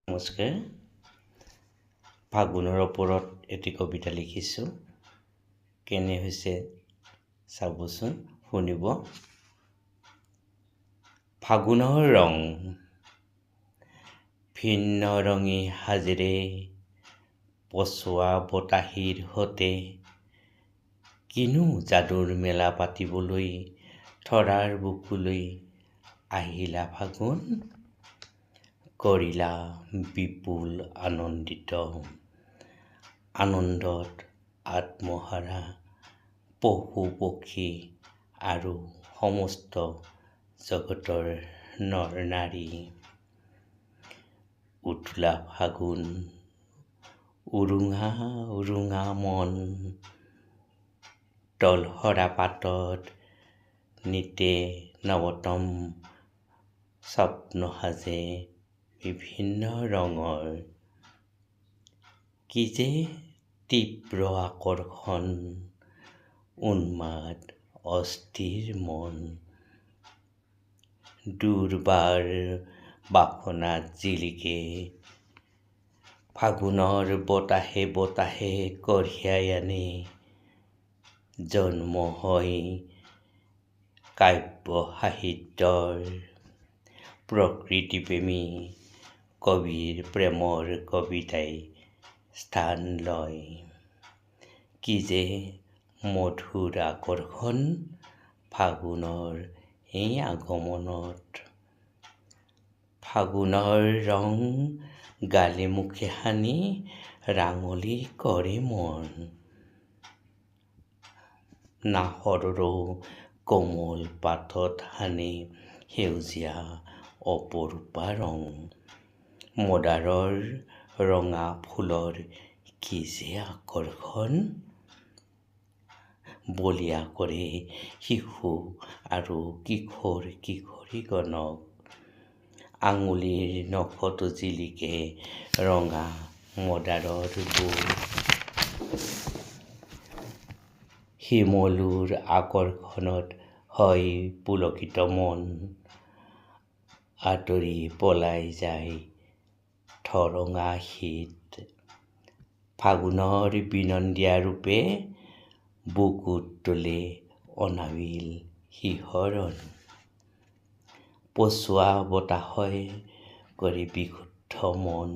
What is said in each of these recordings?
নমস্কাৰ। ফাগুনৰ ওপৰত এটি কবিতা লিখিছোঁ। কেনে হৈছে চাবচোন, শুনিব। ফাগুনৰ ৰং ভিন্ন ৰঙী সাজেৰে পছোৱা বতাহীৰ সতে কিনো যাদুৰ মেলা পাতিবলৈ থৰাৰ বুকুলৈ আহিলা ফাগুন। কৰিলা বিপুল আনন্দত আত্মহাৰা পশু পক্ষী আৰু সমস্ত জগতৰ নৰ নাৰী। উঠলা ফাগুন উৰুঙা উৰুঙা মন, তলসৰা পাতত নিতে নৱতম স্বপ্ন সাজে বিভিন্ন ৰঙৰ। কি যে তীব্ৰ আকৰ্ষণ, উন্মাদ অস্থিৰ মন। দুৰ্বাৰ বাসনাত জিলিকে ফাগুনৰ বতাহে বতাহে কঢ়িয়াই আনে জন্ম হয় কাব্য সাহিত্যৰ। প্ৰকৃতিপ্ৰেমী কবিৰ প্ৰেমৰ কবিতাই স্থান লয়। কি যে মধুৰ আকৰ্ষণ ফাগুনৰ এই আগমনত। ফাগুনৰ ৰং গালে মুখে সানি ৰাঙলী কৰে মন। নাহৰৰো কোমল পাতত সানে সেউজীয়া অপৰূপা ৰং। মদাৰৰ ৰঙা ফুলৰ কি যে আকৰ্ষণ, বলিয়া কৰে শিশু আৰু কিশোৰ কিশোৰীগণক। আঙুলিৰ নখতো জিলিকে ৰঙা মদাৰৰ বোল। শিমলুৰ আকৰ্ষণত হয় পুলকিত মন, আঁতৰি পলাই যায় ঠৰঙা শীত। ফাগুনৰ বিনন্দীয়া ৰূপে বুকুত তোলে অনাবিল শিহৰণ। পছোৱা বতাহই কৰে বিশুদ্ধ মন,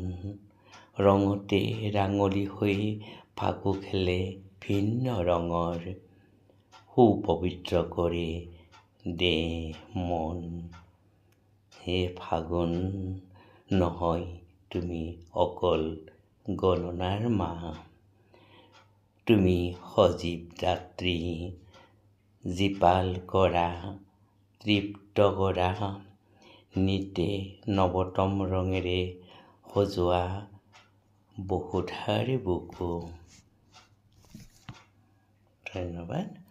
ৰঙতে ৰাঙলী হৈ ফাগু খেলে ভিন্ন ৰঙৰ। সুপবিত্ৰ কৰে দেহ মন। হে ফাগুন, নহয় তুমি অকল গণনাৰ মাহ। তুমি সজীৱ দাত্ৰী, জীপাল কৰা তৃপ্ত কৰা নিতে নৱতম ৰঙেৰে সজোৱা বহুধাৰ বুকু। ধন্যবাদ।